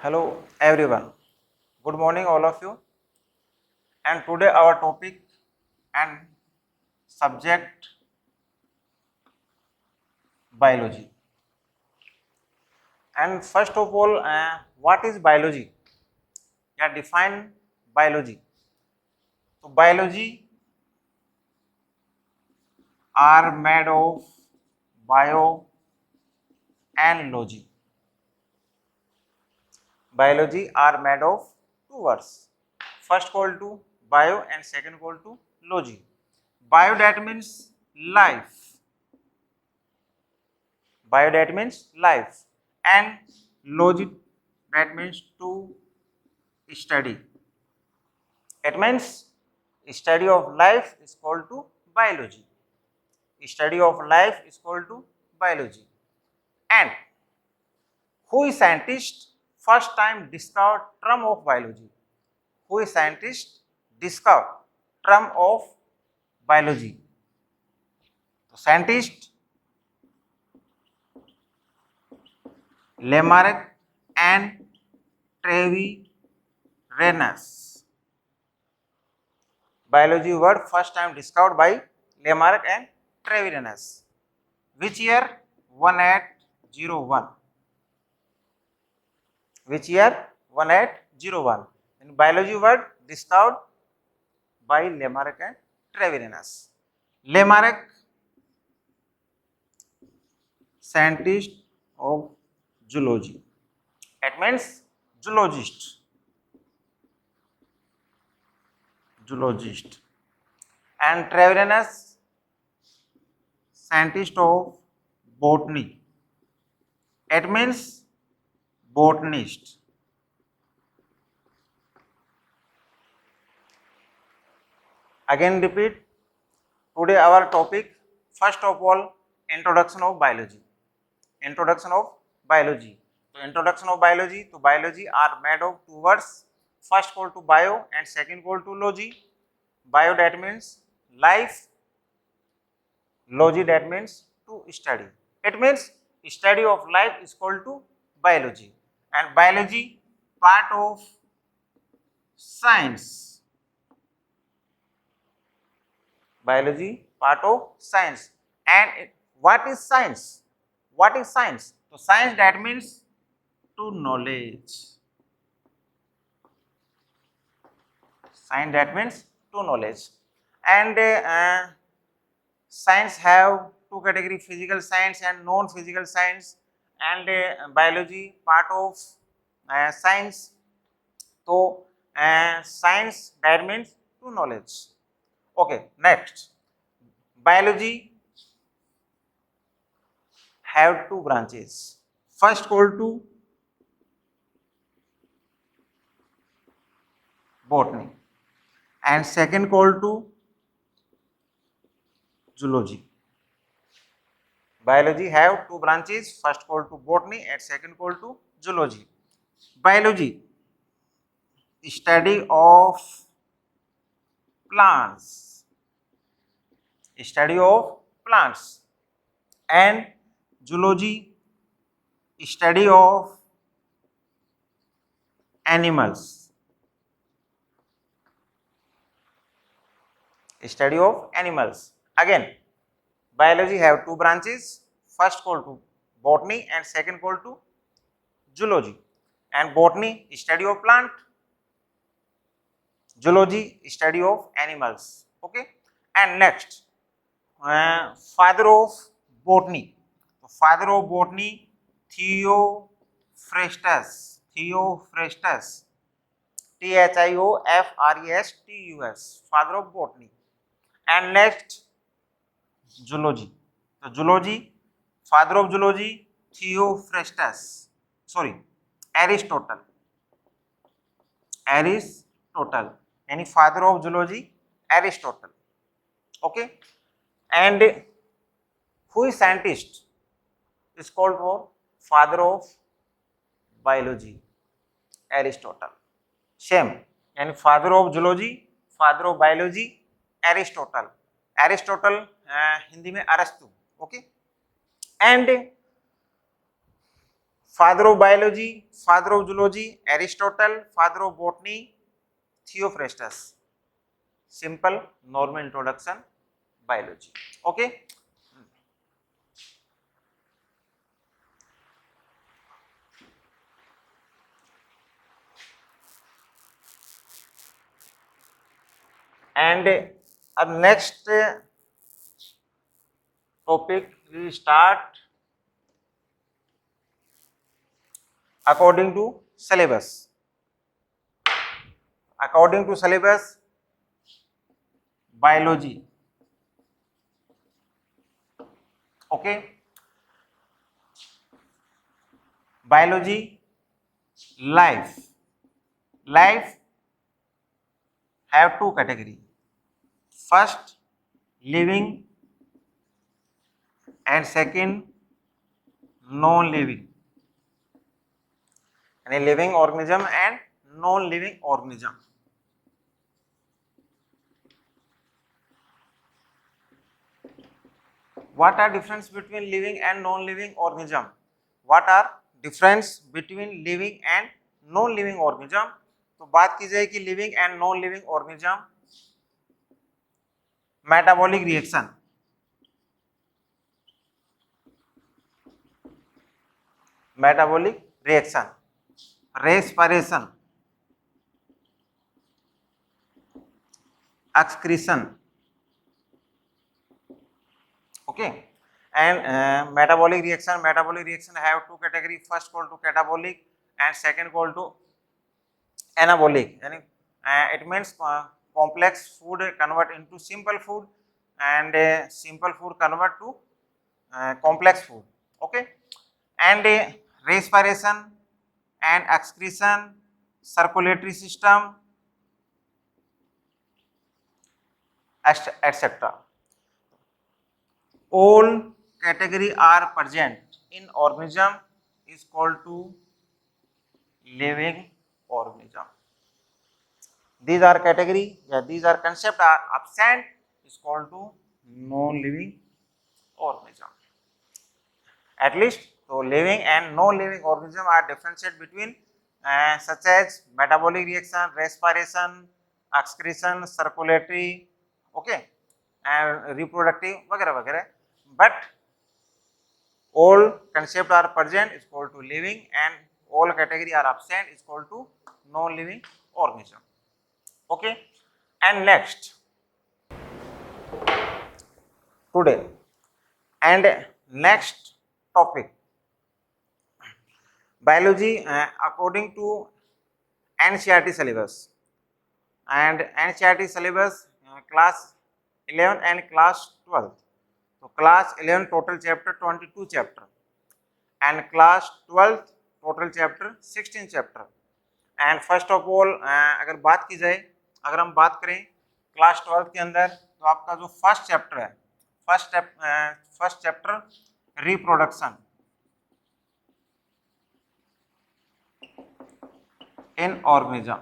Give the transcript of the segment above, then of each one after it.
Hello everyone. Good morning all of you. And today our topic and subject biology. And first of all, what is biology? Yeah, define biology. So biology are made of bio and logy. Biology are made of two words. First called to bio and second called to logy. Bio that means life. Bio that means life, and logic that means to study. It means study of life is called to biology. Study of life is called to biology. And who is scientist first time discovered term of biology? Who is scientist discovered term of biology? So scientist Lamarck and Treviranus. Biology word first time discovered by Lamarck and Treviranus. Which year? 1801. Which year? 1801. And biology word discovered by Lamarck and Treviranus. Lamarck, scientist of zoology. It means zoologist. Zoologist. And Treviranus, scientist of botany. It means botanist. Again repeat, today our topic, first of all, introduction of biology. Introduction of biology. So introduction of biology, so biology are made of two words, first called to bio and second called to logy. Bio that means life, logy that means to study. It means study of life is called to biology, and biology part of science. Biology part of science. And what is science? What is science? So science that means to knowledge. Science that means to knowledge. And science have two category, physical science and non-physical science, and biology part of science. So science that means to knowledge. Okay, next, biology have two branches. First called to botany and second called to zoology. Biology have two branches, first called to botany and second called to zoology. Biology, study of plants, study of plants, and zoology, study of animals. Study of animals. Again, biology have two branches, first called to botany and second called to zoology. And botany, study of plant, zoology, study of animals. Okay. And next, father of botany. Father of botany, Theophrastus. Theophrastus. Thiofrestus. Father of botany. And next, zoology. So zoology, father of zoology, Theophrastus. Sorry, Aristotle. Aristotle. Any father of zoology, Aristotle. Okay. And who is scientist? Is called for father of biology, Aristotle. Same. And father of zoology, father of biology, Aristotle. Aristotle Hindi में अरस्तु. Okay. And Father of biology, father of zoology, Aristotle. Father of botany, Theophrastus. Simple normal introduction biology. Okay. And our next topic we start according to syllabus. According to syllabus, biology. Okay. Biology, life. Life have two category. First, living, and second, non-living. And living organism and non-living organism. What are difference between living and non-living organism? What are difference between living and non-living organism? तो बात की जाए कि living and non living organism, metabolic reaction, metabolic reaction, respiration, excretion. Okay. And metabolic reaction have two category. First called to catabolic and second called to anabolic. Yani, it means complex food convert into simple food, and simple food convert to complex food. Okay. And respiration and excretion, circulatory system, etc. All category are present in organism is called to living organism. These are category, these are concept are absent is called to non-living organism. At least, so living and non-living organism are differentiated between such as metabolic reaction, respiration, excretion, circulatory, okay, and reproductive, वगैरह वगैरह. But all concept are present is called to living, and all category are absent is called to non-living organism. Okay. And next, today, and next topic, biology according to NCERT syllabus. And NCERT syllabus class 11 and class 12. So class 11 total chapter 22 chapter, and class 12 total chapter 16 chapter. And first of all अगर बात की जाए, अगर हम बात करें class 12 के अंदर, तो आपका जो फर्स्ट चैप्टर है, first chapter reproduction in organism.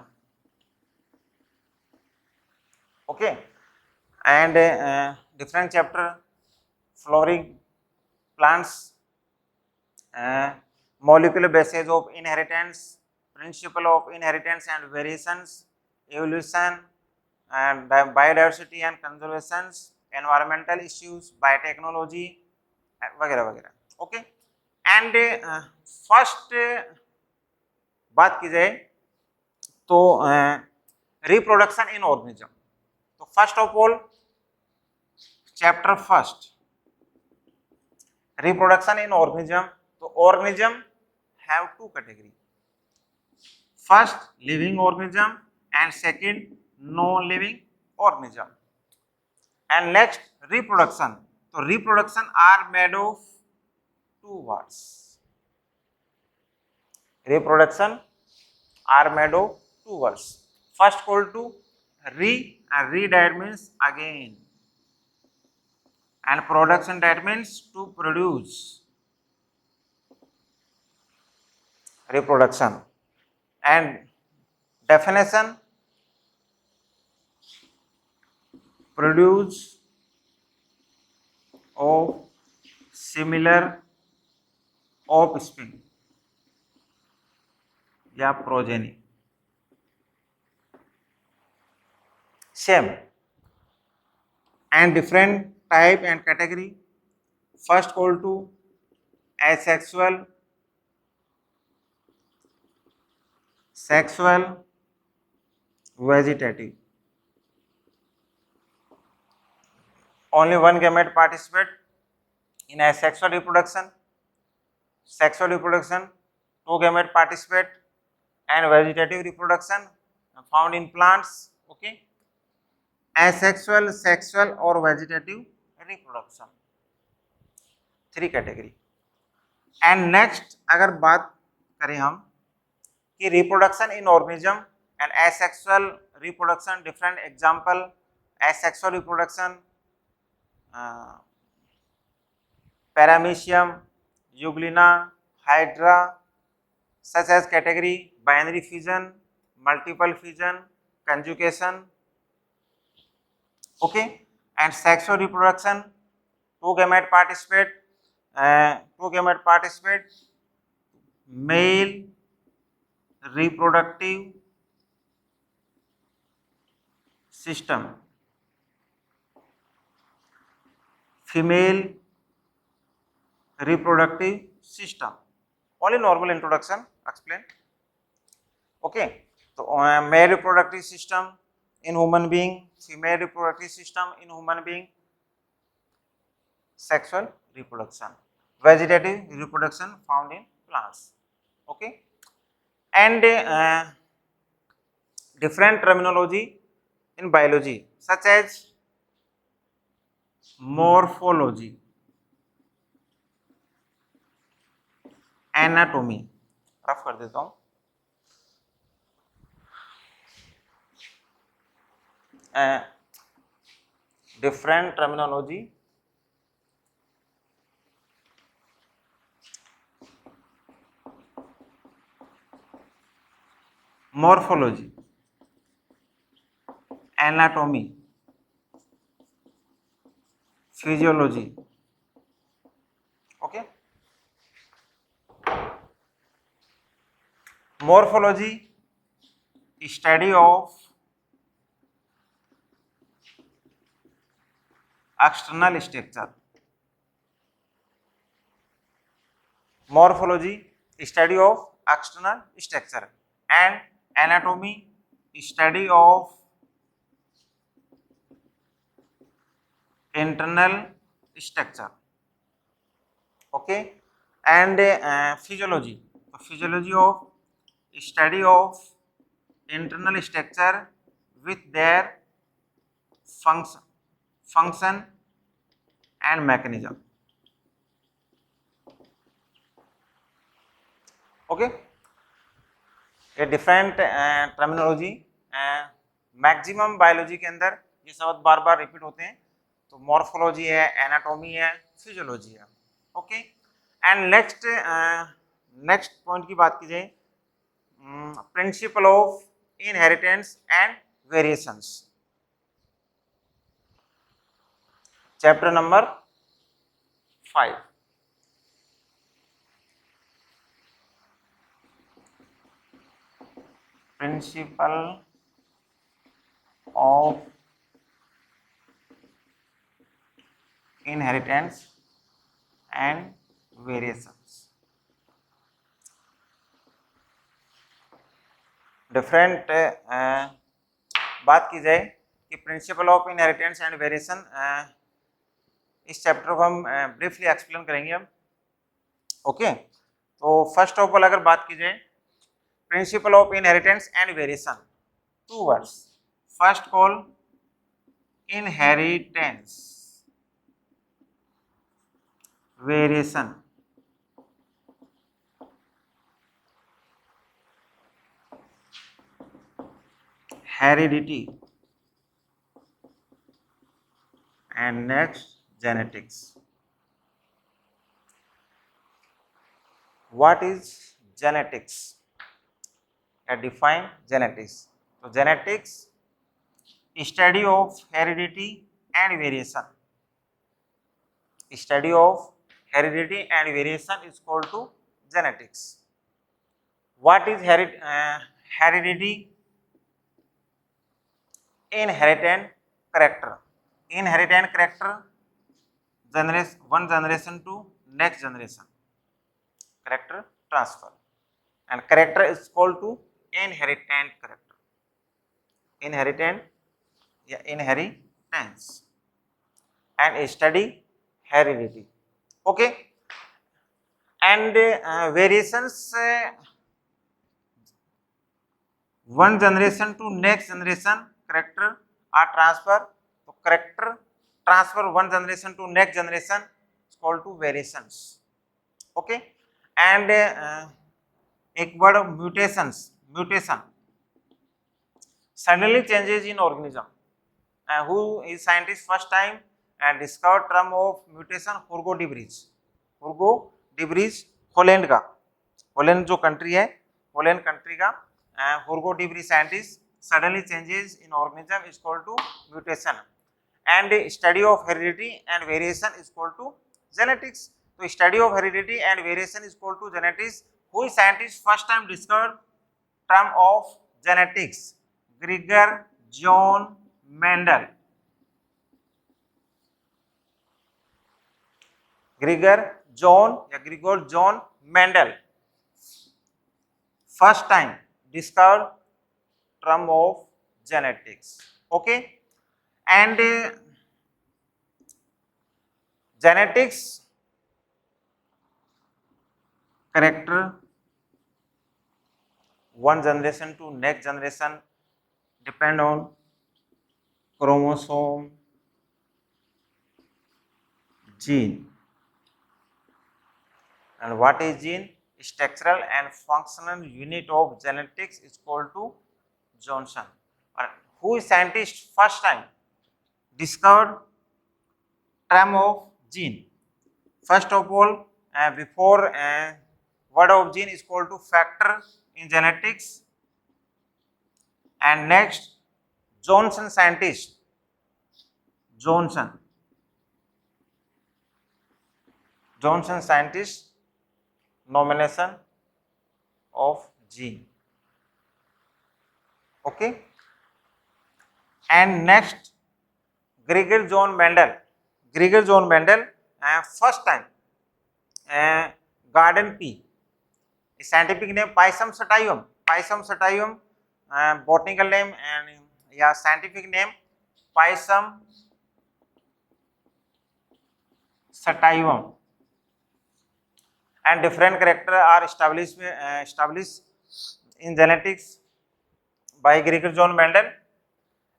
Okay. And different chapter, flowering plants, molecular basis of inheritance, principle of inheritance and variations, evolution, and biodiversity and conservations, environmental issues, biotechnology, वगैरह वगैरह. Okay. And first बात की जाए तो reproduction in organism. So first of all, chapter first, reproduction in organism. So organism have two category. First, living organism, and second, non-living organism. And next, reproduction. So reproduction are made of two words. Reproduction are made of two words. First called to re, and re that means again, and production that means to produce. Reproduction. And definition, produce of similar offspring. या progeny. Same and different type and category. First call to asexual, sexual, vegetative. Only one gamete participate in asexual reproduction. Sexual reproduction, two gamete participate, and vegetative reproduction found in plants. Okay, asexual, sexual or vegetative reproduction, three category. And next अगर बात करें हम कि reproduction in organism and asexual reproduction, different example, asexual reproduction, Paramecium, Euglena, Hydra, such as category binary fission, multiple fission, conjugation. Okay, and sexual reproduction, two gamete participate, male reproductive system, female reproductive system. Only normal introduction explain. Okay, so male reproductive system in human being, female reproductive system in human being, sexual reproduction, vegetative reproduction found in plants. Okay, and different terminology in biology such as morphology, anatomy. Rough कर देता हूँ. Different terminology morphology, anatomy, physiology. Okay, morphology, study of external structure. Morphology, study of external structure, and anatomy, study of internal structure. Okay, and physiology, physiology of study of internal structure with their function and mechanism. Okay, ये different terminology. Maximum biology के अंदर ये शब्द बार बार repeat होते हैं. तो morphology है, anatomy है, फिजियोलॉजी है. ओके, एंड नेक्स्ट पॉइंट की बात की जाए, principle of inheritance and variations, chapter number 5. Principle of inheritance and variations. Different बात की जाए कि principal of inheritance and variation, इस चैप्टर को हम ब्रीफली एक्सप्लेन करेंगे हम. ओके, तो फर्स्ट ऑफ ऑल अगर बात की जाए principle of inheritance and variation, two words. First call inheritance, variation. Heredity and next genetics. What is genetics? Define genetics. So genetics, study of heredity and variation. Study of heredity and variation is called to genetics. What is heredity? Inherited character. Inherited character, generation one generation to next generation. Character transfer. And character is called to inherited character. Inherited, yeah, inheritance. And study heredity. Okay. And variations, one generation to next generation character are transfer. So character transfer one generation to next generation is called to variations. Okay. And एक word of mutations, mutation, suddenly changes in organism. Who is scientist first time and discovered term of mutation? Hugo de Vries. Hugo de Vries, Holland का, Holland जो country है, Holland country का Hugo de Vries scientist, suddenly changes in organism is called to mutation. And study of heredity and variation is called to genetics. So study of heredity and variation is called to genetics. Who is scientist first time discovered term of genetics? Gregor John Mendel. Gregor John Mendel first time discovered term of genetics. Okay. And genetics character one generation to next generation depend on chromosome, gene. And what is gene? Structural and functional unit of genetics is called to Johnson. Who is scientist first time discovered term of gene? First of all, before word of gene is called to factor in genetics. And next, Johnson scientist, Johnson scientist nomination of gene. Okay. And next, Gregor John Mendel first time garden pea, scientific name Pisum sataivum, botanical name and scientific name Pisum sataivum. And different character are established in genetics by Gregor John Mendel.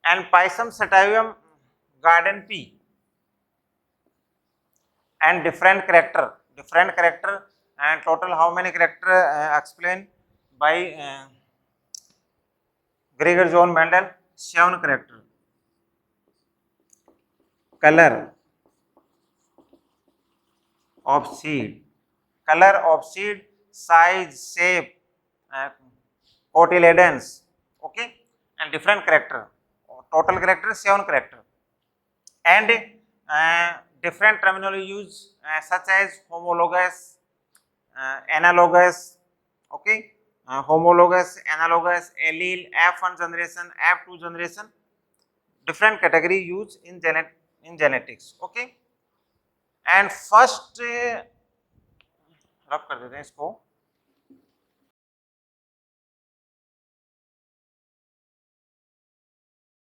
And Pisum sataivum garden pea and different character and total how many character explained by Gregor John Mendel? 7 character. Color of seed, size, shape, cotyledons. Okay. And different character, total character 7 character. And different terminology used such as homologous, analogous. Okay. Homologous, analogous, allele, F1 generation, F2 generation, different category used in genetics. Okay. And first रब कर देते हैं इसको,